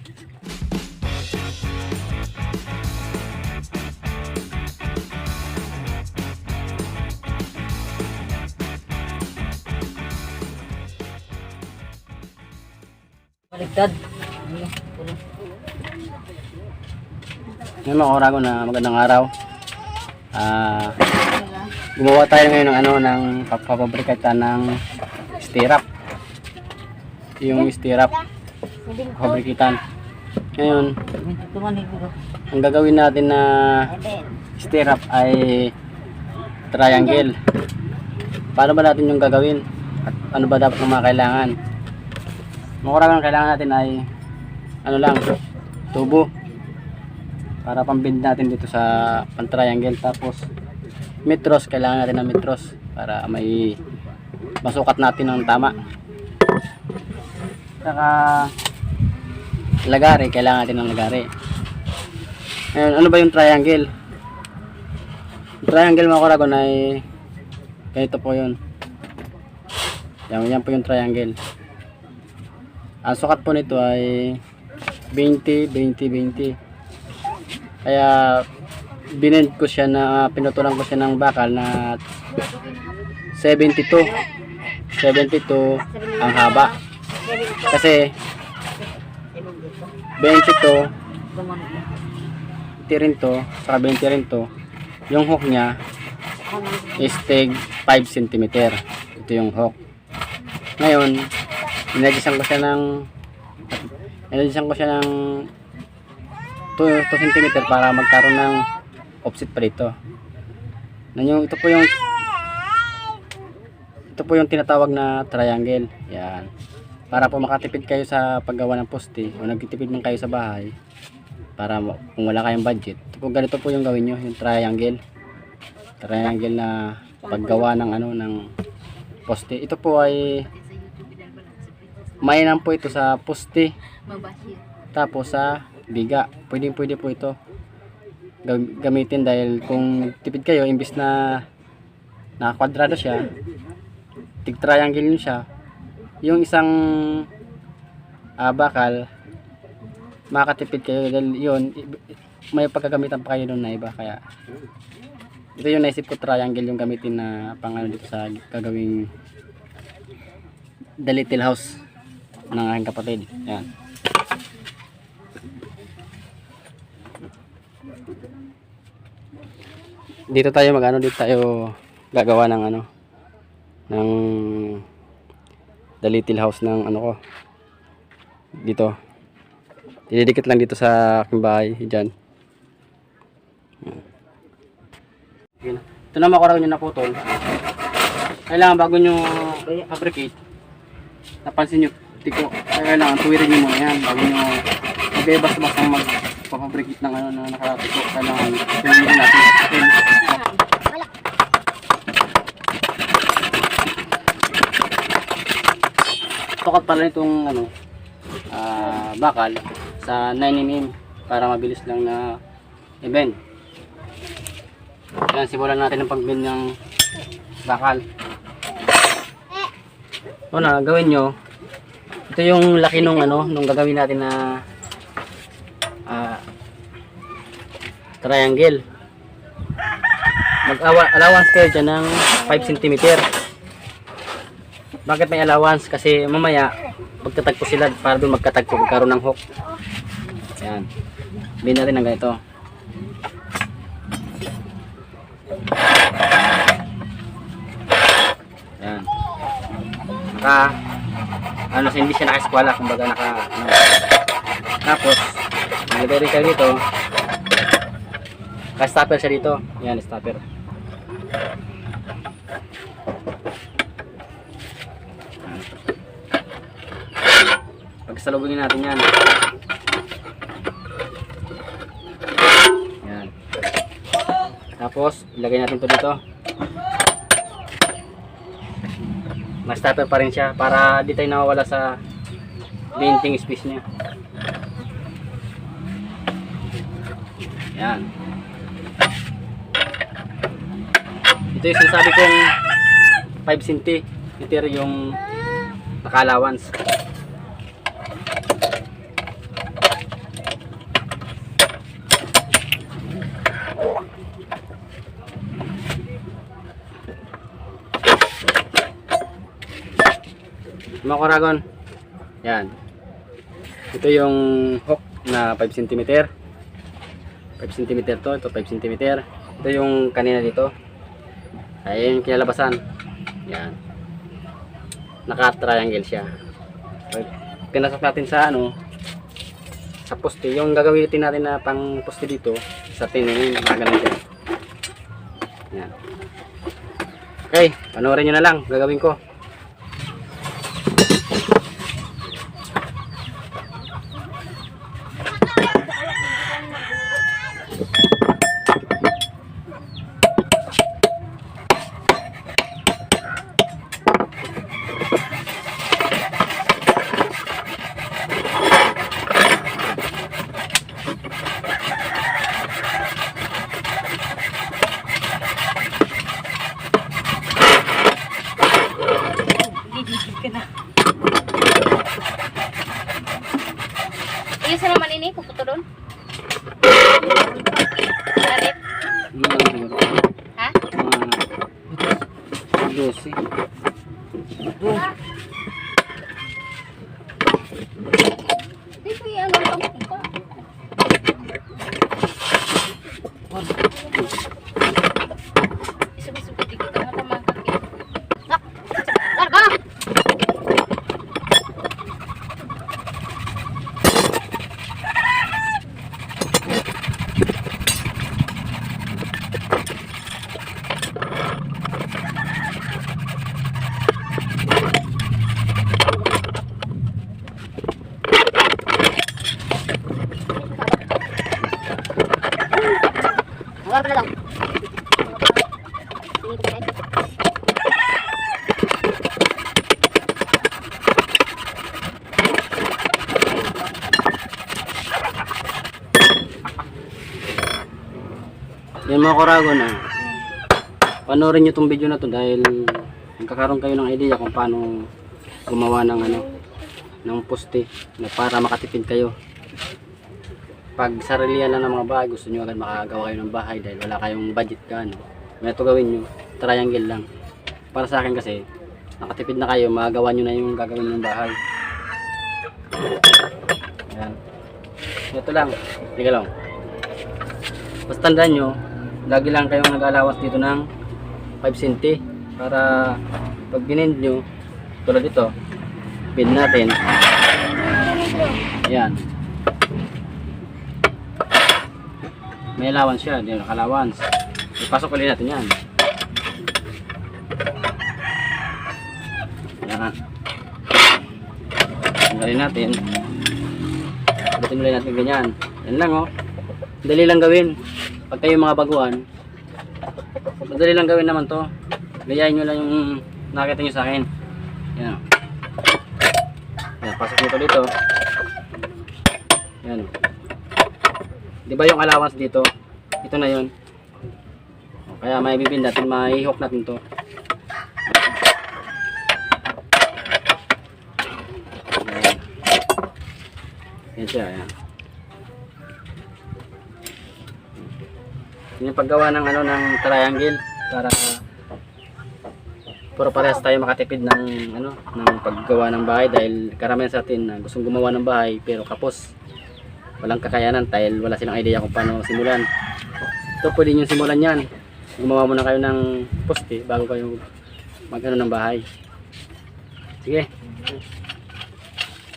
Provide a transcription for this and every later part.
Baliktad. Ngayon mga orago na magandang araw. Gumawa tayo ngayon ng ng papabrikata ng stirrup. Yung stirrup pabrikitan. Ngayon, ang gagawin natin na stirrup ay triangle. Paano ba natin yung gagawin? At ano ba dapat ng mga kailangan? Mga orago na kailangan natin ay tubo. Para pambind natin dito sa pan-triangle. Tapos metros, kailangan natin ng metros para may masukat natin ng tama. Saka lagari, kailangan natin ng lagari. Ngayon, ano ba yung triangle? Yung triangle mga karagon ay ganito po yun. Yan po yung triangle. Ang sukat po nito ay 20, 20, 20. Kaya binend ko siya na pinutulan ko siya ng bakal na 72 ang haba, kasi 22 rin to, saka 20 rin to. Yung hook nya is tig 5 cm. Ito yung hook. Ngayon inadjustan ko siya ng 2 cm para magkaroon ng offset pa dito. Ito po yung tinatawag na triangle. Yan. Para po makatipid kayo sa paggawa ng poste o nagtitipid man kayo sa bahay, para kung wala kayong budget, ganito po yung gawin nyo, yung triangle. Triangle na paggawa ng poste. Ito po ay mainam po ito sa poste. Tapos sa biga, pwede po ito gamitin, dahil kung tipid kayo, imbis na nakakwadrado siya, tig triangle yun siya, yung isang bakal makakatipid kayo, dahil yun may pagkagamitan pa kayo doon na iba. Kaya ito yung naisip ko, triangle yung gamitin na dito sa gagawing the little house ng aking kapatid. Yan. Dito tayo dito tayo gagawa ng ng the little house ng ko dito. Ididikit lang dito sa aking bahay diyan. Ito na makurang nyo naputol. Kailangan bago nyo fabricate, napansin nyo tiko, kailangan tuwirin nyo muna yan bago nyo basta magpapabricate ng na nakatiko. Kailangan tuwirin natin. Tukat pala itong bakal sa 9mm para mabilis lang na i-bend. Yan, simulan natin ang pag-bend ng bakal. Una, gawin nyo, ito yung laki nung nung gagawin natin na triangle. Allowance kayo dyan ng 5 cm. Bakit may allowance? Kasi mamaya pagtatagpo sila, para doon magkatagpo, magkaroon ng hook. Ayan, bend natin ng ganito. Ayan, hindi siya naka-eskwala, kumbaga tapos nalagay rin kayo dito, ka-stopper siya dito. Ayan, stopper. Pagsalubungin natin yan. Yan. Tapos ilagay natin ito dito. Ma-stopper pa rin siya para di tayo nawawala sa venting space niya. Yan. Ito yung sinasabi kong 5 cm yung naka-allowance. Mga kuragon. Yan. Ito yung hook na 5 cm. 5 cm to. Ito 5 cm. Ito yung kanina dito. Ayun yung kinalabasan. Yan. Naka-triangle siya. Pinasok natin sa ano, sa poste. Yung gagawin natin na pang poste dito, sa tinin, magaling siya. Yan. Okay, panoorin nyo na lang. Gagawin ko. Iyo sa naman ini, puputo doon. Galit. Ha? 12. Di ko yan ang pangkuka. Isip-isip ko, di kita matamang kakit. Larga! Huwag na lang. Yan mga kuragon na. Panoorin nyo itong video na to dahil magkakaroon kayo ng idea kung paano gumawa ng ano, ng poste na para makatipid kayo. Pag sarilihan lang ng mga bahay, gusto nyo agad makagawa kayo ng bahay dahil wala kayong budget ka ano. May ito gawin nyo, triangle lang. Para sa akin kasi, nakatipid na kayo, magagawa nyo na yung gagawin ng bahay. Ayan. Ito lang, tiga lang. Basta tandaan nyo, lagi lang kayong nag-alawas dito ng 5 cm para pag binind nyo, tulad ito, pin natin. Ayan. May allowance siya, hindi naka-allowance. Ipasok ulit natin yan. Ayan. Tanggalin natin. Ulitin ulit natin ganyan. Yan lang oh. Dali lang gawin. Pag kayo mga baguhan, madali lang gawin naman to. Gayahin nyo lang yung nakita nyo sa akin. Yan. Yan, pasok nyo to dito. Yan. Di ba yung allowance dito? Ito na yun. Kaya may bibin natin, may hook natin to. Yan. Yan siya. Yan. Yung paggawa ng ano ng triangle para puro parehas tayo makatipid ng ano ng paggawa ng bahay dahil karamihan sa atin na gustong gumawa ng bahay pero kapos walang kakayanan dahil wala silang idea kung paano simulan. Ito pwede nyo simulan yan. Gumawa muna kayo ng poste bago kayo mag ano ng bahay. Sige.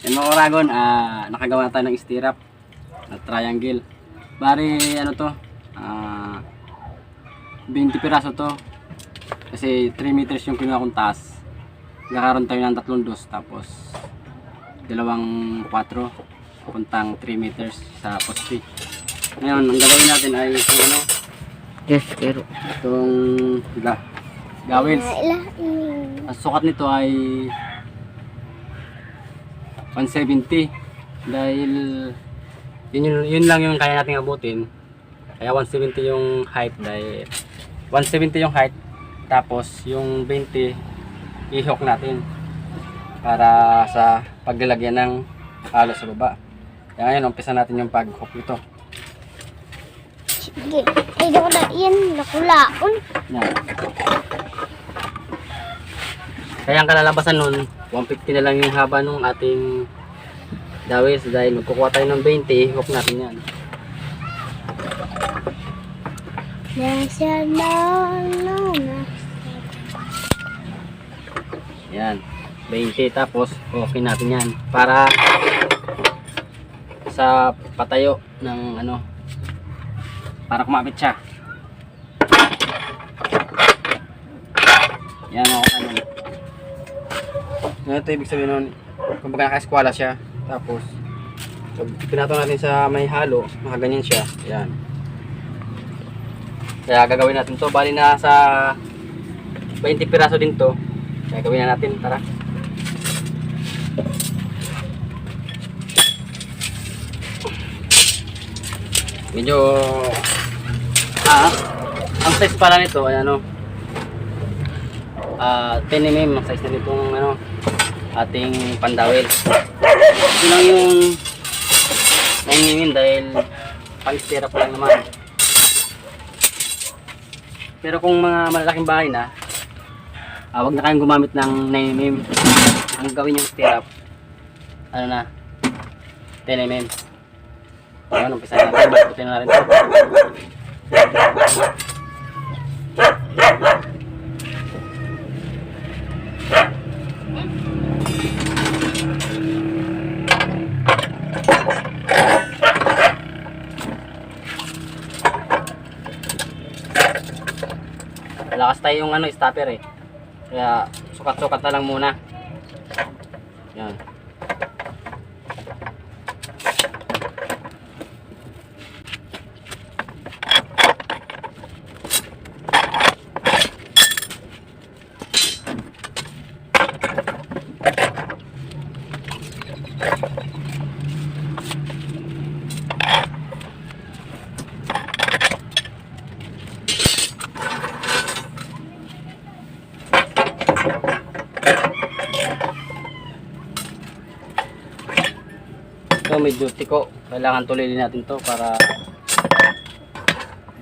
Yan mga kuragon, nakagawa tayo ng stirrup na triangle. Bari ano to 20 piraso to kasi 3 meters yung kinuha kong taas. Nagkakaroon tayo ng 3 dos tapos 2 4 puntang 3 meters sa poste. Ngayon ang gagawin natin ay itong ano, yes, pero itong gawins. Ang sukat nito ay 170 dahil yun lang yung kaya nating abutin. Kaya 170 yung height dahil 170 yung height tapos yung 20 i-hook natin para sa paglalagyan ng halo sa baba. Kaya ngayon umpisa natin yung pag-hook nito. Sige, ay daw na yan, nakulaon. Yan. Kaya ang kalalabasan nun 150 na lang yung haba ng ating dawis dahil magkukuha tayo ng 20, hook natin yan. Yan, 20 tapos okay natin yan para sa patayo ng ano, para kumapit siya. Yan o, ano. Ito ibig sabihin nun, kumbaga naka-eskwala siya. Tapos, pag pinato natin sa may halo, makaganyan siya. Yan. Kaya gagawin natin to. Bali na sa 20 piraso din to. Kaya gawin na natin. Tara. Medyo ang size pala nito ay ano, 10 mm ang size na nitong ano, ating pandawil. Ito lang yung 9 mm dahil pang-stira pa lang naman. Pero kung mga malalaking bahay na, wag na kayong gumamit ng 9 mm. Ang gawin yung stirrup, ano na, 10 mm. Ayun, umpisa natin. Balikutin na rin ito. Lakas tayo yung ano, stopper eh. Kaya sukat-sukat na lang muna. Yan. Ito medyo tiko, kailangan tuloy natin to para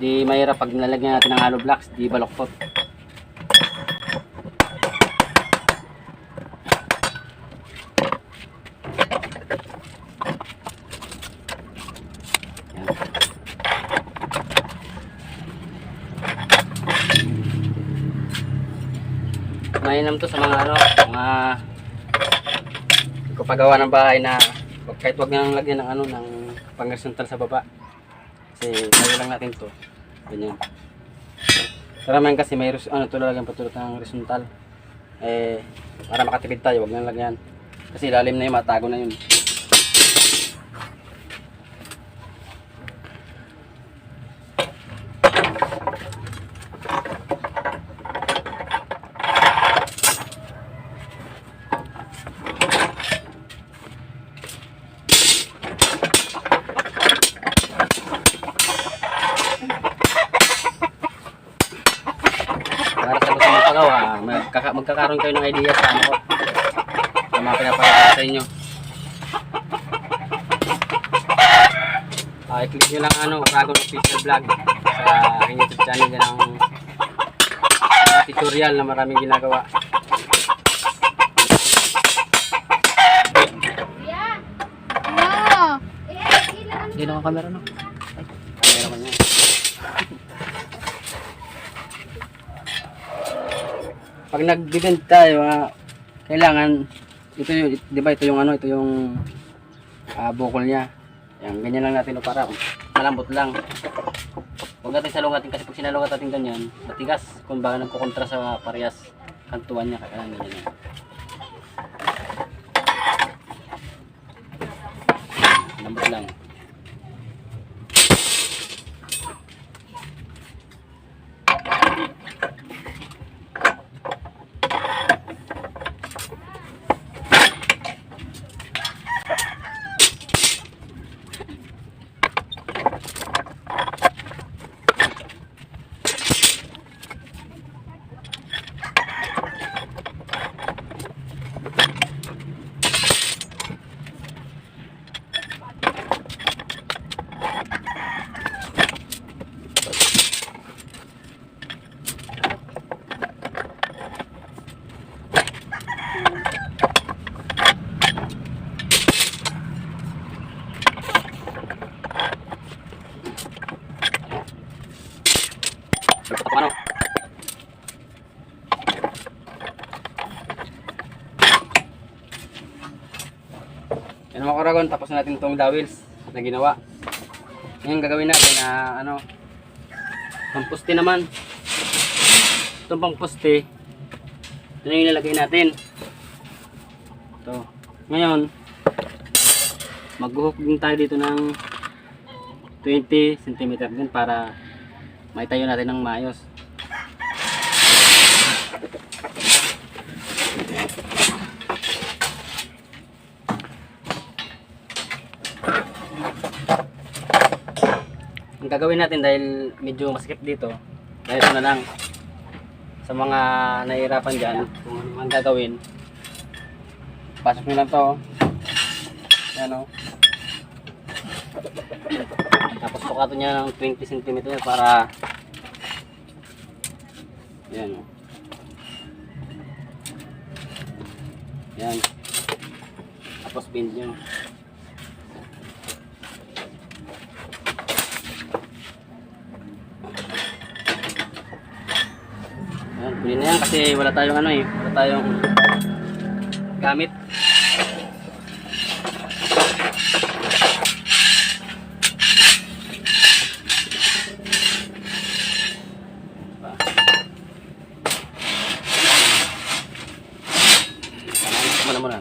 di mahirap pag nalagyan natin ng hollow blocks, di baloktot. Yan. Mainam to sa mga ano, mga pagpagawa ng bahay na kahit wag nang lagyan ng ano, ng pang-horizontal sa baba. Kasi kaya lang natin to. Ganyan. Karamihan kasi may ano, to lagyan patulot ng horizontal. Para makatipid tayo, wag nang lagyan. Kasi ilalim na yun, matago na yun. Para sa gusto mong pagawa, magkakaroon kayo ng idea sa ano ko, sa mga pinapagawa sa inyo. I-click nyo lang ano, Dragon Official Vlog sa aking YouTube channel din ng mga tutorial na maraming ginagawa. Hindi na camera no? Ay, camera man yan. Pag nag-bend tayo, kailangan ito yung, di ba ito yung ano, ito yung bukol niya. Yan, ganyan lang natin para malambot lang. Huwag natin salungatin kasi pag sinalungat natin ganyan, matigas. Kung baka nagkukontra sa parehas kantuan niya, kailangan ganyan yan. Malambot lang. Yan mga karagon, tapos na natin itong dowels na ginawa. Ngayon gagawin natin na pampuste naman. Itong pampuste, ito na yung ilalagay natin. Ito. Ngayon, mag-hook din tayo dito ng 20 cm din para maitayo natin ng maayos. Ang gagawin natin dahil medyo masikip dito, dahil ito na lang sa mga nahihirapan dyan kung ano ang gagawin, pasok nyo lang to. Yan o. Tapos sukato niya ng 20 cm para yan o. Yan. Tapos bend nyo. Yan, kunin na yan kasi wala tayong wala tayong gamit. Muna.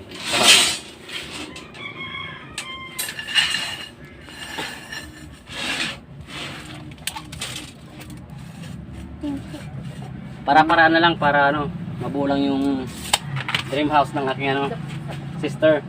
Para-paraan na lang para mabuo lang yung dream house ng aking sister.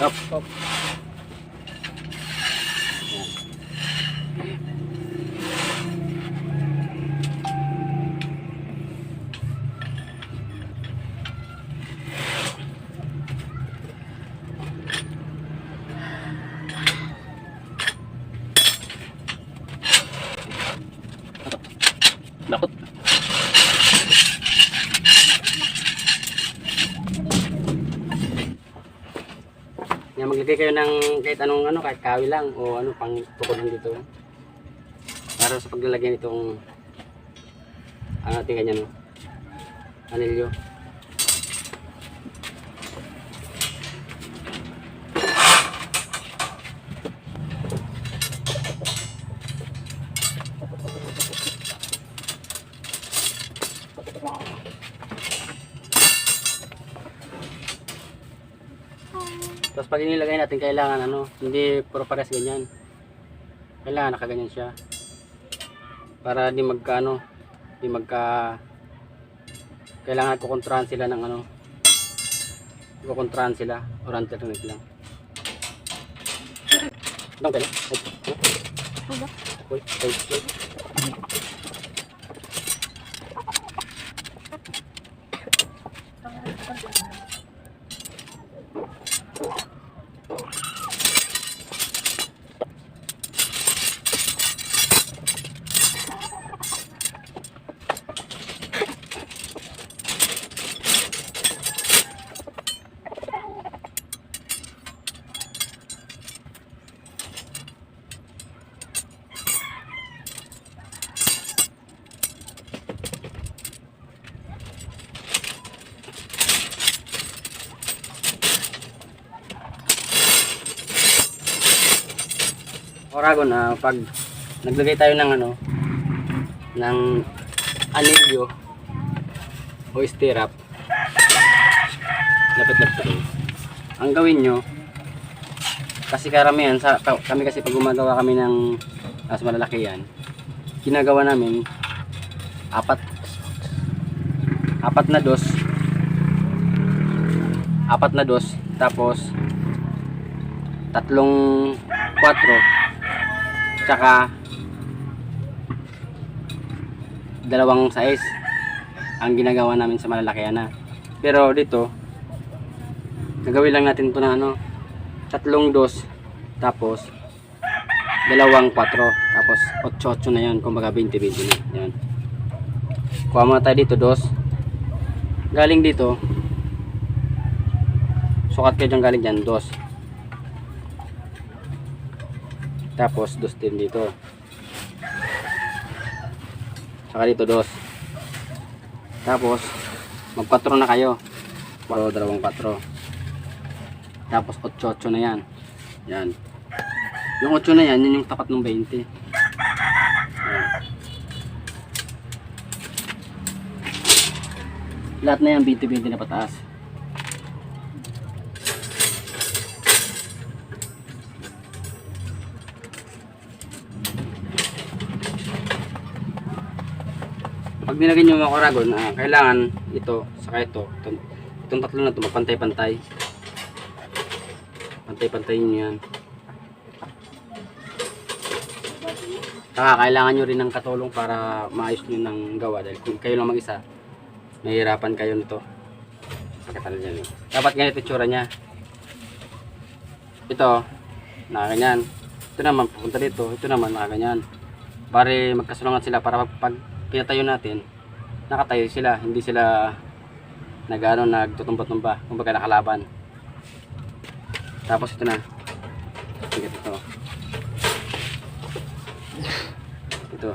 Stop, stop. Lakot. Yan, maglagay kayo ng kahit anong kahit kawi lang o pang tukulan dito. Para sa paglalagyan itong ating ganyan anilyo. Tapos pag inilagay natin, kailangan hindi puro pares ganyan. Kailangan nakaganyan siya. Para di kailangan kukontrahan sila ng kukontrahan sila or alternate lang. Dong kaya? Wait. Oragon pag naglagay tayo ng ng anilyo o stirrup, lapit-lapit. Ang gawin nyo, kasi karamihan kami kasi pag gumagawa kami ng mas malalaki yan, ginagawa namin apat na dos, tapos 3, 4, tsaka 2 size ang ginagawa namin sa malalaki na. Pero dito gagawin lang natin ito na 3 dos, tapos dalawang 4, tapos 8-8 na yan, kumbaga 20-20 na yan. Kuha muna tayo dito, 2 galing dito, sukat kayo dyan, galing dyan 2, tapos 2 din dito, saka dito 2, tapos mag 4 na kayo, 4, dalawang 4, tapos 8-8 na yan. Yan. Yung 8 na yan, yun yung tapat ng 20. Ayan. Lahat na yan, 20-20 na pataas. Pag nilagay nyo mga karagon, kailangan ito, saka itong tatlo na ito, magpantay-pantay. Pantay-pantayin nyo yan. Saka kailangan nyo rin ng katulong para maayos nyo ng gawa, dahil kung kayo lang mag-isa, mahihirapan kayo nito. Dapat ganito itsura nya. Ito, nakaganyan. Ito naman, pupunta dito. Ito naman, nakaganyan. Para magkasulungan sila, para pag pinatayo natin, nakatayo sila. Hindi sila nagtutumba-tumba. Kumbaga nakalaban. Tapos ito na. Ito. Ito.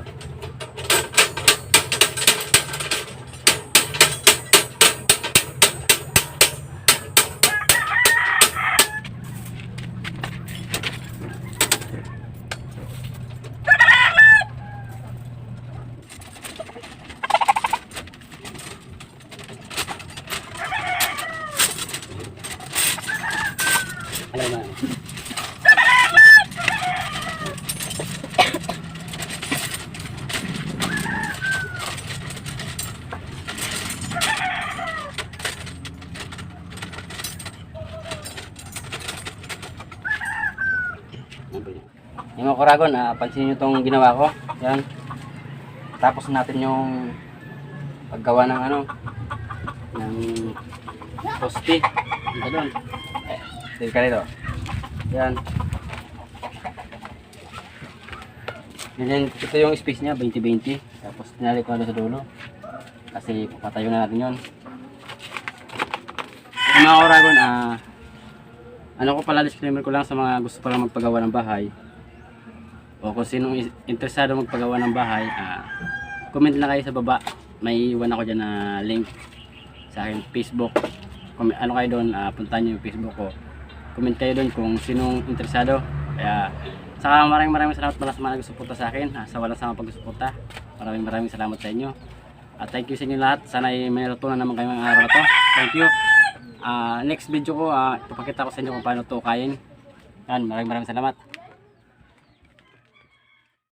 Alam na. Yung mga karagon, pansin nyo itong ginawa ko. Yan. Tapos natin yung paggawa ng ng poste. Ito doon. Dito ka rito. Yan. Ito yung space niya, 20-20. Tapos tinalik ko na sa dulo. Kasi papatayo na natin yun. Yung mga karagon, ko pala, disclaimer ko lang sa mga gusto palang magpagawa ng bahay. O kung sinong interesado magpagawa ng bahay, comment lang kayo sa baba. May iwan ako dyan na link sa akin Facebook. Kung kayo doon, puntahan nyo yung Facebook ko. Comment kayo doon kung sinong interesado. Kaya saka maraming salamat pala sa mga nagsusuporta sa akin, sa walang sama pagsusuporta. Maraming salamat sa inyo. At thank you sa inyo lahat. Sana ay may natutunan naman kayo ng araw na to. Thank you. Next video ko, ipapakita ko sa inyo kung paano to kain. Yan, maraming salamat.